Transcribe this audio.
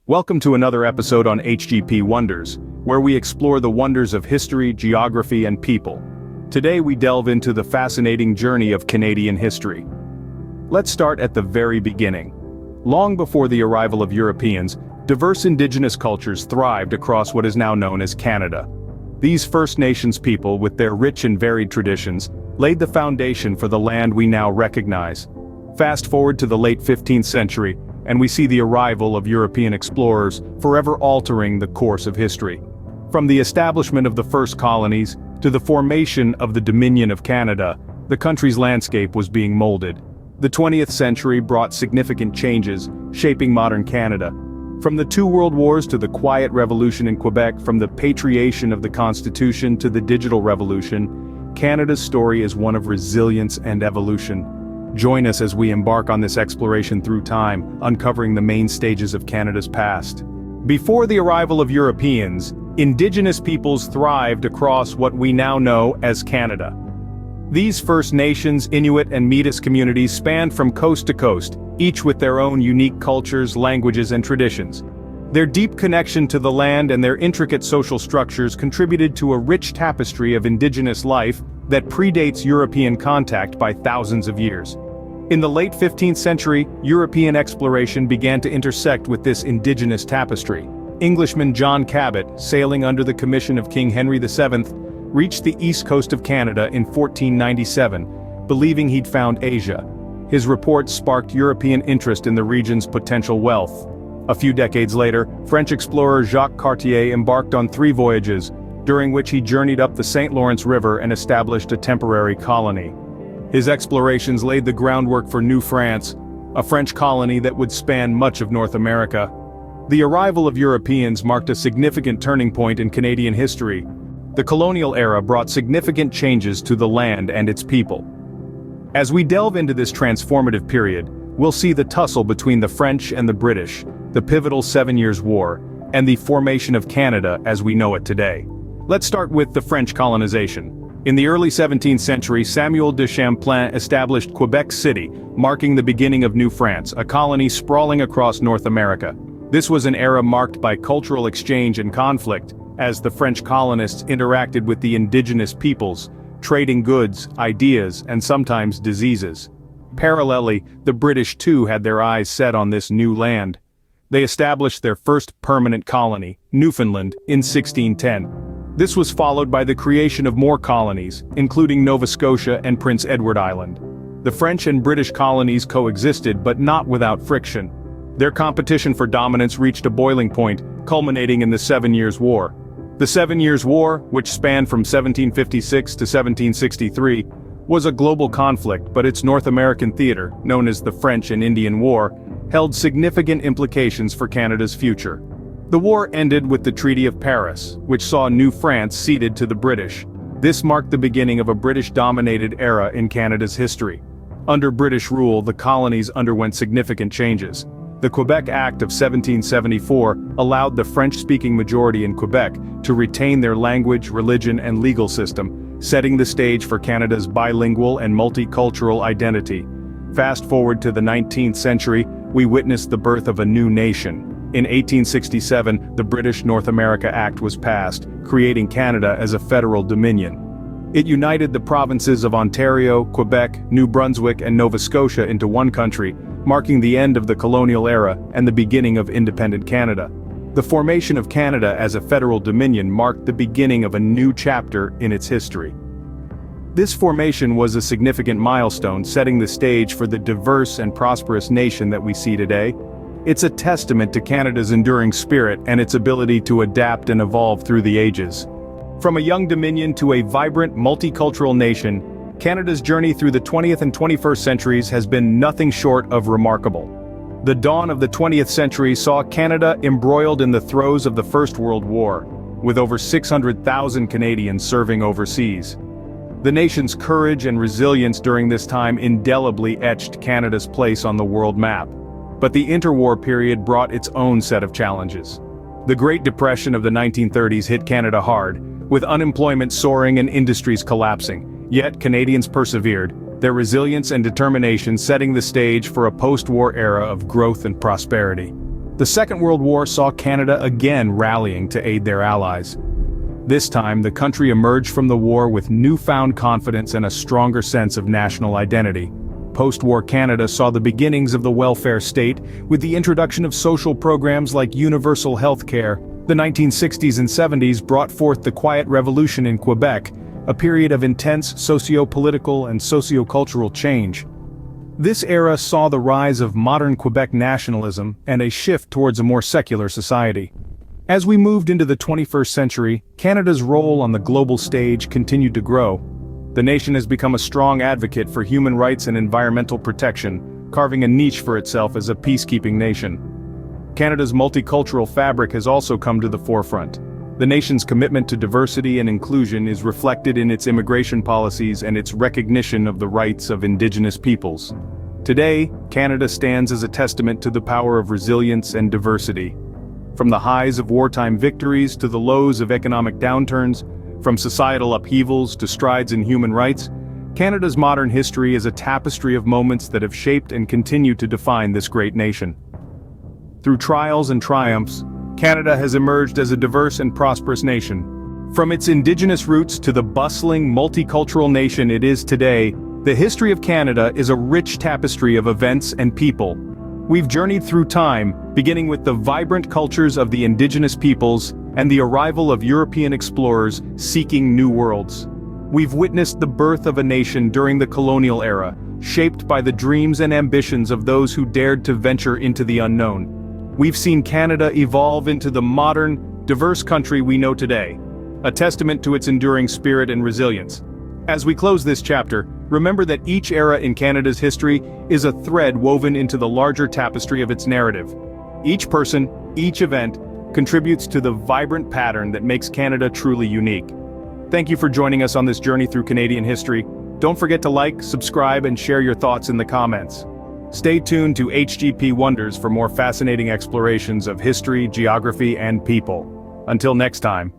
Welcome to another episode on HGP Wonders, where we explore the wonders of history, geography, and people. Today we delve into the fascinating journey of Canadian history. Let's start at the very beginning. Long before the arrival of Europeans, diverse Indigenous cultures thrived across what is now known as Canada. These First Nations people, with their rich and varied traditions, laid the foundation for the land we now recognize. Fast forward to the late 15th century, and we see the arrival of European explorers, forever altering the course of history. From the establishment of the first colonies, to the formation of the Dominion of Canada, the country's landscape was being molded. The 20th century brought significant changes, shaping modern Canada. From the two world wars to the Quiet Revolution in Quebec, from the patriation of the Constitution to the digital revolution, Canada's story is one of resilience and evolution. Join us as we embark on this exploration through time, uncovering the main stages of Canada's past. Before the arrival of Europeans, Indigenous peoples thrived across what we now know as Canada. These First Nations, Inuit, and Métis communities spanned from coast to coast, each with their own unique cultures, languages, and traditions. Their deep connection to the land and their intricate social structures contributed to a rich tapestry of Indigenous life that predates European contact by thousands of years. In the late 15th century, European exploration began to intersect with this Indigenous tapestry. Englishman John Cabot, sailing under the commission of King Henry VII, reached the east coast of Canada in 1497, believing he'd found Asia. His report sparked European interest in the region's potential wealth. A few decades later, French explorer Jacques Cartier embarked on 3 voyages, during which he journeyed up the St. Lawrence River and established a temporary colony. His explorations laid the groundwork for New France, a French colony that would span much of North America. The arrival of Europeans marked a significant turning point in Canadian history. The colonial era brought significant changes to the land and its people. As we delve into this transformative period, we'll see the tussle between the French and the British, the pivotal 7 Years' War, and the formation of Canada as we know it today. Let's start with the French colonization. In the early 17th century, Samuel de Champlain established Quebec City, marking the beginning of New France, a colony sprawling across North America. This was an era marked by cultural exchange and conflict, as the French colonists interacted with the indigenous peoples, trading goods, ideas, and sometimes diseases. Parallelly, the British too had their eyes set on this new land. They established their first permanent colony, Newfoundland, in 1610. This was followed by the creation of more colonies, including Nova Scotia and Prince Edward Island. The French and British colonies coexisted, but not without friction. Their competition for dominance reached a boiling point, culminating in the 7 Years' War. The 7 Years' War, which spanned from 1756 to 1763, was a global conflict, but its North American theater, known as the French and Indian War, held significant implications for Canada's future. The war ended with the Treaty of Paris, which saw New France ceded to the British. This marked the beginning of a British-dominated era in Canada's history. Under British rule, the colonies underwent significant changes. The Quebec Act of 1774 allowed the French-speaking majority in Quebec to retain their language, religion, and legal system, setting the stage for Canada's bilingual and multicultural identity. Fast forward to the 19th century, we witnessed the birth of a new nation. In 1867, the British North America Act was passed, creating Canada as a federal dominion. It united the provinces of Ontario, Quebec, New Brunswick, and Nova Scotia into one country, marking the end of the colonial era and the beginning of independent Canada. The formation of Canada as a federal dominion marked the beginning of a new chapter in its history. This formation was a significant milestone, setting the stage for the diverse and prosperous nation that we see today. It's a testament to Canada's enduring spirit and its ability to adapt and evolve through the ages. From a young dominion to a vibrant, multicultural nation, Canada's journey through the 20th and 21st centuries has been nothing short of remarkable. The dawn of the 20th century saw Canada embroiled in the throes of the First World War, with over 600,000 Canadians serving overseas. The nation's courage and resilience during this time indelibly etched Canada's place on the world map. But the interwar period brought its own set of challenges. The Great Depression of the 1930s hit Canada hard, with unemployment soaring and industries collapsing. Yet Canadians persevered, their resilience and determination setting the stage for a post-war era of growth and prosperity. The Second World War saw Canada again rallying to aid their allies. This time, the country emerged from the war with newfound confidence and a stronger sense of national identity. Post-war Canada saw the beginnings of the welfare state, with the introduction of social programs like universal health care. The 1960s and 70s brought forth the Quiet Revolution in Quebec, a period of intense socio-political and socio-cultural change. This era saw the rise of modern Quebec nationalism and a shift towards a more secular society. As we moved into the 21st century, Canada's role on the global stage continued to grow. The nation has become a strong advocate for human rights and environmental protection, carving a niche for itself as a peacekeeping nation. Canada's multicultural fabric has also come to the forefront. The nation's commitment to diversity and inclusion is reflected in its immigration policies and its recognition of the rights of Indigenous peoples. Today, Canada stands as a testament to the power of resilience and diversity. From the highs of wartime victories to the lows of economic downturns, from societal upheavals to strides in human rights, Canada's modern history is a tapestry of moments that have shaped and continue to define this great nation. Through trials and triumphs, Canada has emerged as a diverse and prosperous nation. From its Indigenous roots to the bustling, multicultural nation it is today, the history of Canada is a rich tapestry of events and people. We've journeyed through time, beginning with the vibrant cultures of the Indigenous peoples and the arrival of European explorers seeking new worlds. We've witnessed the birth of a nation during the colonial era, shaped by the dreams and ambitions of those who dared to venture into the unknown. We've seen Canada evolve into the modern, diverse country we know today, a testament to its enduring spirit and resilience. As we close this chapter, remember that each era in Canada's history is a thread woven into the larger tapestry of its narrative. Each person, each event, contributes to the vibrant pattern that makes Canada truly unique. Thank you for joining us on this journey through Canadian history. Don't forget to like, subscribe, and share your thoughts in the comments. Stay tuned to HGP Wonders for more fascinating explorations of history, geography, and people. Until next time.